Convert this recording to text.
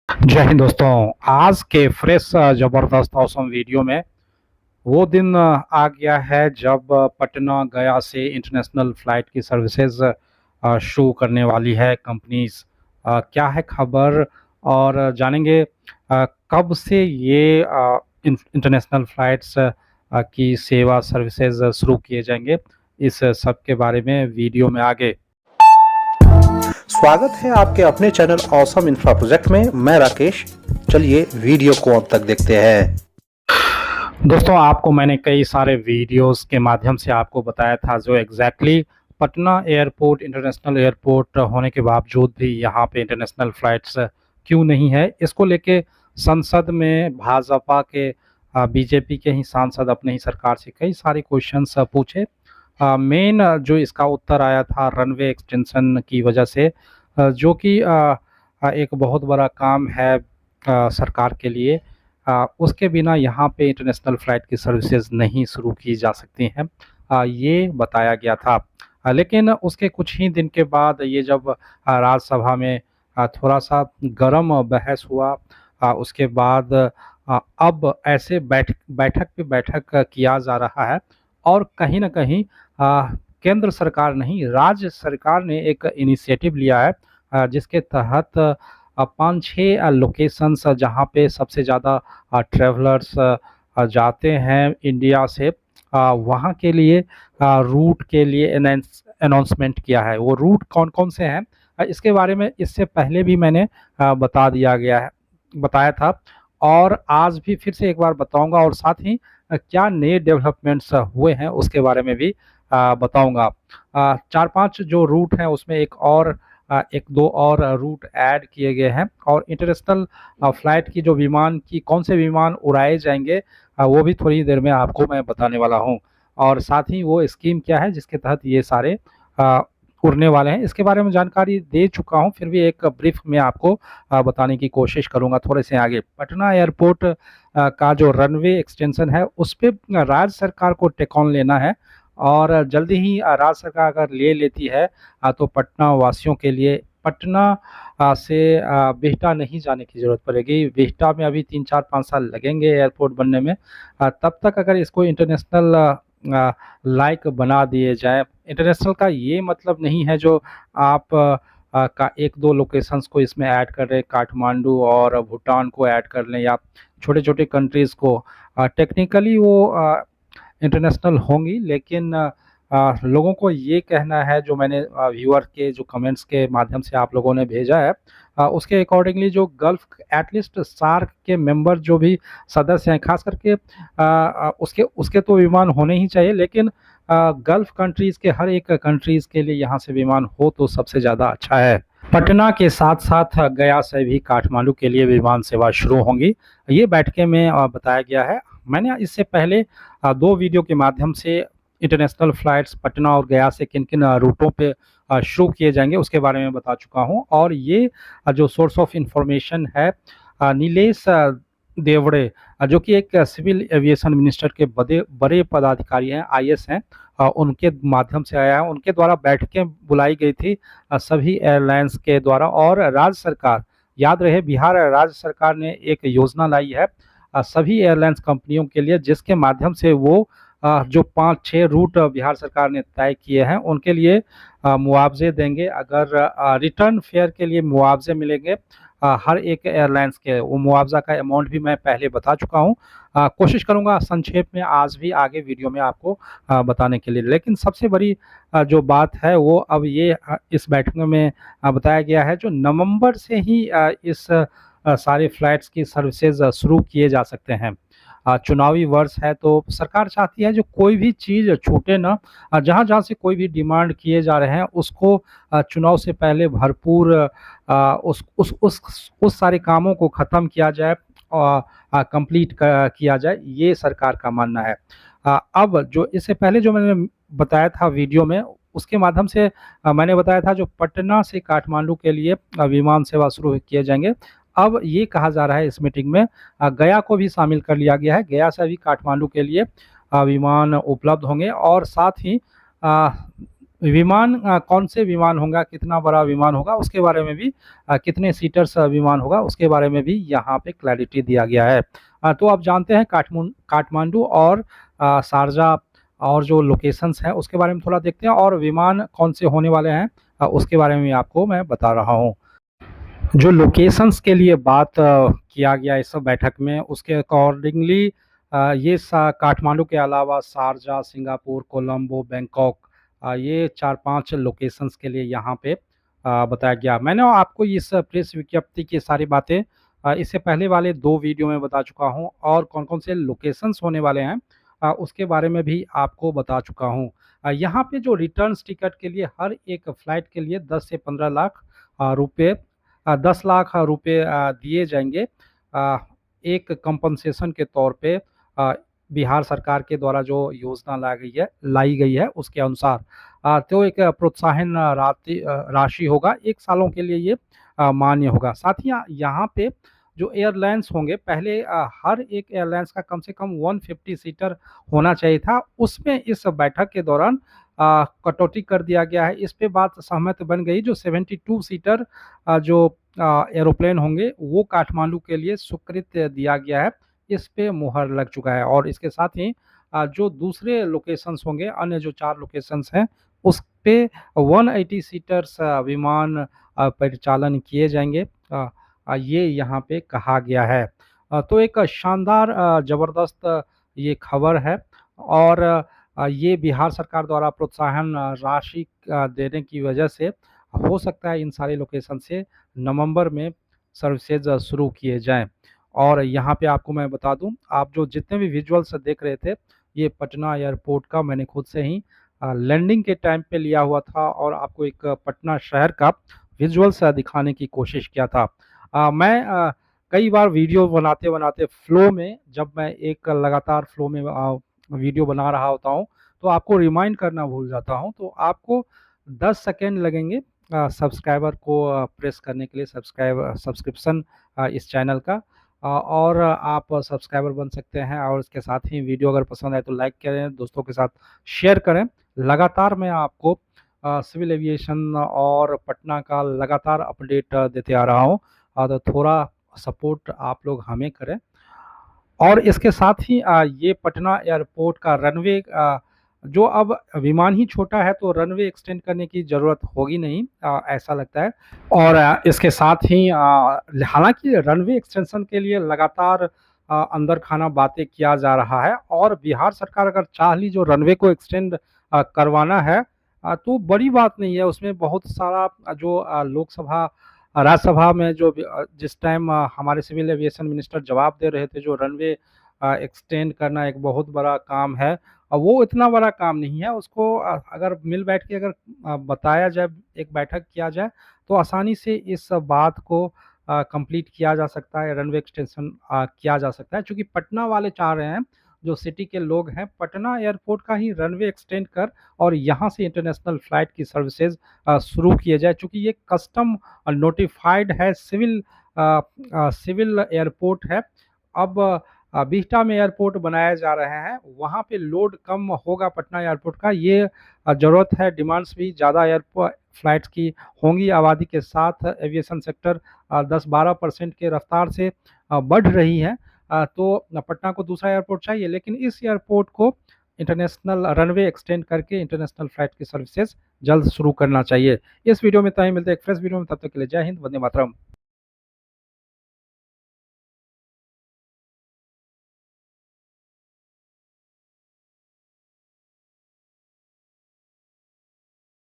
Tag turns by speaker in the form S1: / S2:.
S1: जय हिंद दोस्तों। आज के फ्रेश जबरदस्त औसम वीडियो में वो दिन आ गया है जब पटना गया से इंटरनेशनल फ्लाइट की सर्विसेज शुरू करने वाली है कंपनीज। क्या है खबर और जानेंगे कब से ये इंटरनेशनल फ्लाइट्स की सेवा सर्विसेज शुरू किए जाएंगे। इस सब के बारे में वीडियो में आगे।
S2: स्वागत है आपके अपने चैनल ऑसम इंफ्रा प्रोजेक्ट में। मैं राकेश। चलिए वीडियो को अंत तक देखते हैं।
S1: दोस्तों, आपको मैंने कई सारे वीडियोस के माध्यम से आपको बताया था जो exactly Patna airport international airport होने के बावजूद भी यहाँ पे इंटरनेशनल फ्लाइट्स क्यों नहीं है। इसको लेके संसद में भाजपा के बीजेपी के ही सांसद अपने ही सरकार से कई सारे क्वेश्चंस पूछे। मेन जो इसका उत्तर आया था रनवे एक्सटेंशन की वजह से, जो कि एक बहुत बड़ा काम है सरकार के लिए। उसके बिना यहाँ पे इंटरनेशनल फ़्लाइट की सर्विसेज नहीं शुरू की जा सकती हैं, ये बताया गया था। लेकिन उसके कुछ ही दिन के बाद ये जब राज्यसभा में थोड़ा सा गर्म बहस हुआ, उसके बाद अब ऐसे बैठक पे बैठक किया जा रहा है और कहीं ना कहीं केंद्र सरकार नहीं, राज्य सरकार ने एक इनिशिएटिव लिया है जिसके तहत 5-6 लोकेशंस जहाँ पे सबसे ज़्यादा ट्रैवलर्स जाते हैं इंडिया से, वहाँ के लिए रूट के लिए अनाउंसमेंट किया है। वो रूट कौन कौन से हैं इसके बारे में इससे पहले भी मैंने बताया था और आज भी फिर से एक बार बताऊंगा, और साथ ही क्या नए डेवलपमेंट्स हुए हैं उसके बारे में भी बताऊंगा। 4-5 जो रूट हैं उसमें एक दो और रूट ऐड किए गए हैं, और इंटरनेशनल फ्लाइट की जो विमान की कौन से विमान उड़ाए जाएंगे वो भी थोड़ी देर में आपको मैं बताने वाला हूं। और साथ ही वो स्कीम क्या है जिसके तहत ये सारे उड़ने वाले हैं, इसके बारे में जानकारी दे चुका हूं, फिर भी एक ब्रीफ में आपको बताने की कोशिश करूंगा थोड़े से आगे। पटना एयरपोर्ट का जो रनवे एक्सटेंशन है उस पर राज्य सरकार को टेक ऑन लेना है, और जल्दी ही राज्य सरकार अगर ले लेती है तो पटना वासियों के लिए पटना से बिहटा नहीं जाने की ज़रूरत पड़ेगी। बिहटा में अभी 3-4-5 साल लगेंगे एयरपोर्ट बनने में। तब तक अगर इसको इंटरनेशनल लाइक बना दिए जाए, इंटरनेशनल का ये मतलब नहीं है जो आप का 1-2 लोकेशंस को इसमें ऐड कर रहे, काठमांडू और भूटान को ऐड कर लें या छोटे छोटे कंट्रीज़ को। टेक्निकली वो इंटरनेशनल होंगी, लेकिन लोगों को ये कहना है, जो मैंने व्यूअर के जो कमेंट्स के माध्यम से आप लोगों ने भेजा है, उसके अकॉर्डिंगली जो गल्फ एटलीस्ट सार्क के मेंबर जो भी सदस्य हैं, खास करके उसके उसके तो विमान होने ही चाहिए, लेकिन गल्फ कंट्रीज़ के हर एक कंट्रीज़ के लिए यहाँ से विमान हो तो सबसे ज़्यादा अच्छा है। पटना के साथ साथ गया से भी काठमांडू के लिए विमान सेवा शुरू होंगी, ये बैठके में बताया गया है। मैंने इससे पहले 2 वीडियो के माध्यम से इंटरनेशनल फ्लाइट्स पटना और गया से किन किन रूटों पे शुरू किए जाएंगे उसके बारे में बता चुका हूं, और ये जो सोर्स ऑफ इंफॉर्मेशन है नीलेश देवड़े, जो कि एक सिविल एविएशन मिनिस्टर के बड़े बड़े पदाधिकारी हैं, आईएएस हैं, उनके माध्यम से आया है। उनके द्वारा बैठकें बुलाई गई थी सभी एयरलाइंस के द्वारा, और राज्य सरकार, याद रहे बिहार राज्य सरकार ने एक योजना लाई है सभी एयरलाइंस कंपनियों के लिए, जिसके माध्यम से वो जो 5-6 रूट बिहार सरकार ने तय किए हैं उनके लिए मुआवजे देंगे। अगर रिटर्न फेयर के लिए मुआवजे मिलेंगे हर एक एयरलाइंस के, वो मुआवजा का अमाउंट भी मैं पहले बता चुका हूँ। कोशिश करूँगा संक्षेप में आज भी आगे वीडियो में आपको बताने के लिए। लेकिन सबसे बड़ी जो बात है वो अब ये इस बैठक में बताया गया है, जो नवंबर से ही इस सारे फ्लाइट्स की सर्विसेज शुरू किए जा सकते हैं। चुनावी वर्ष है तो सरकार चाहती है जो कोई भी चीज़ छूटे ना, जहाँ जहाँ से कोई भी डिमांड किए जा रहे हैं उसको चुनाव से पहले भरपूर उस सारे कामों को ख़त्म किया जाए और कंप्लीट किया जाए, ये सरकार का मानना है। अब जो इससे पहले जो मैंने बताया था वीडियो में, उसके माध्यम से मैंने बताया था जो पटना से काठमांडू के लिए विमान सेवा शुरू किए जाएंगे। अब ये कहा जा रहा है इस मीटिंग में गया को भी शामिल कर लिया गया है, गया से भी काठमांडू के लिए विमान उपलब्ध होंगे, और साथ ही विमान कौन से विमान होगा, कितना बड़ा विमान होगा उसके बारे में भी, कितने सीटर्स विमान होगा उसके बारे में भी यहाँ पे क्लैरिटी दिया गया है। तो आप जानते हैं काठमांडू और शारजा और जो लोकेशंस हैं उसके बारे में थोड़ा देखते हैं, और विमान कौन से होने वाले हैं उसके बारे में भी आपको मैं बता रहा हूँ। जो लोकेशंस के लिए बात किया गया इस बैठक में, उसके अकॉर्डिंगली ये काठमांडू के अलावा शारजा, सिंगापुर, कोलंबो, बैंकॉक, ये 4-5 लोकेशंस के लिए यहाँ पे बताया गया। मैंने आपको इस प्रेस विज्ञप्ति की सारी बातें इससे पहले वाले 2 वीडियो में बता चुका हूँ, और कौन-कौन से लोकेशंस होने वाले हैं उसके बारे में भी आपको बता चुका हूँ। यहाँ पे जो रिटर्न्स टिकट के लिए हर एक फ़्लाइट के लिए 10 से 15 लाख रुपए 10 लाख रुपए दिए जाएंगे एक कंपनसेशन के तौर पे, बिहार सरकार के द्वारा जो योजना लाई गई है उसके अनुसार। तो एक प्रोत्साहन राशि होगा, 1 सालों के लिए ये मान्य होगा। साथ ही यहाँ पे जो एयरलाइंस होंगे, पहले हर एक एयरलाइंस का कम से कम 150 सीटर होना चाहिए था, उसमें इस बैठक के दौरान कटौती कर दिया गया है। इस पे बात सहमत बन गई। जो 72 सीटर जो एरोप्लेन होंगे वो काठमांडू के लिए स्वीकृत दिया गया है, इस पे मुहर लग चुका है। और इसके साथ ही जो दूसरे लोकेशंस होंगे, अन्य जो 4 लोकेशंस हैं उस पे 180 सीटर्स विमान परिचालन किए जाएंगे, ये यहाँ पे कहा गया है। तो एक शानदार ज़बरदस्त ये खबर है, और ये बिहार सरकार द्वारा प्रोत्साहन राशि देने की वजह से हो सकता है इन सारे लोकेशन से नवंबर में सर्विसेज शुरू किए जाएं। और यहाँ पे आपको मैं बता दूं, आप जो जितने भी विजुअल्स देख रहे थे, ये पटना एयरपोर्ट का मैंने खुद से ही लैंडिंग के टाइम पे लिया हुआ था, और आपको एक पटना शहर का विजुअल्स दिखाने की कोशिश किया था। मैं कई बार वीडियो बनाते बनाते फ्लो में, जब मैं एक लगातार फ्लो में वीडियो बना रहा होता हूँ तो आपको रिमाइंड करना भूल जाता हूँ, तो आपको 10 सेकेंड लगेंगे सब्सक्राइबर को प्रेस करने के लिए, सब्सक्रिप्शन इस चैनल का, और आप सब्सक्राइबर बन सकते हैं। और इसके साथ ही वीडियो अगर पसंद आए तो लाइक करें, दोस्तों के साथ शेयर करें। लगातार मैं आपको सिविल एविएशन और पटना का लगातार अपडेट देते आ रहा हूँ, तो थोड़ा सपोर्ट आप लोग हमें करें। और इसके साथ ही ये पटना एयरपोर्ट का रनवे, जो अब विमान ही छोटा है तो रनवे एक्सटेंड करने की ज़रूरत होगी नहीं, ऐसा लगता है। और इसके साथ ही हालांकि रनवे एक्सटेंशन के लिए लगातार अंदर खाना बातें किया जा रहा है, और बिहार सरकार अगर चाह ली जो रनवे को एक्सटेंड करवाना है, तो बड़ी बात नहीं है। उसमें बहुत सारा जो लोकसभा राज्यसभा में जो जिस टाइम हमारे सिविल एविएशन मिनिस्टर जवाब दे रहे थे, जो रनवे एक्सटेंड करना एक बहुत बड़ा काम है, वो इतना बड़ा काम नहीं है। उसको अगर मिल बैठ के अगर बताया जाए, एक बैठक किया जाए, तो आसानी से इस बात को कंप्लीट किया जा सकता है, रनवे एक्सटेंशन किया जा सकता है। चूँकि पटना वाले चाह रहे हैं, जो सिटी के लोग हैं, पटना एयरपोर्ट का ही रनवे एक्सटेंड कर और यहाँ से इंटरनेशनल फ़्लाइट की सर्विसेज़ शुरू किए जाए। चूँकि ये कस्टम नोटिफाइड है, सिविल एयरपोर्ट है। अब बिहटा में एयरपोर्ट बनाए जा रहे हैं, वहाँ पे लोड कम होगा पटना एयरपोर्ट का, ये ज़रूरत है। डिमांड्स भी ज़्यादा फ़्लाइट्स की होंगी, आबादी के साथ एविएशन सेक्टर 10-12% के रफ्तार से बढ़ रही है। तो पटना को दूसरा एयरपोर्ट चाहिए, लेकिन इस एयरपोर्ट को इंटरनेशनल रनवे एक्सटेंड करके इंटरनेशनल फ़्लाइट की सर्विसेज जल्द शुरू करना चाहिए। इस वीडियो में इतना ही, मिलते हैं एक फ्रेश वीडियो में, तब तक के लिए जय हिंद, वंदे मातरम।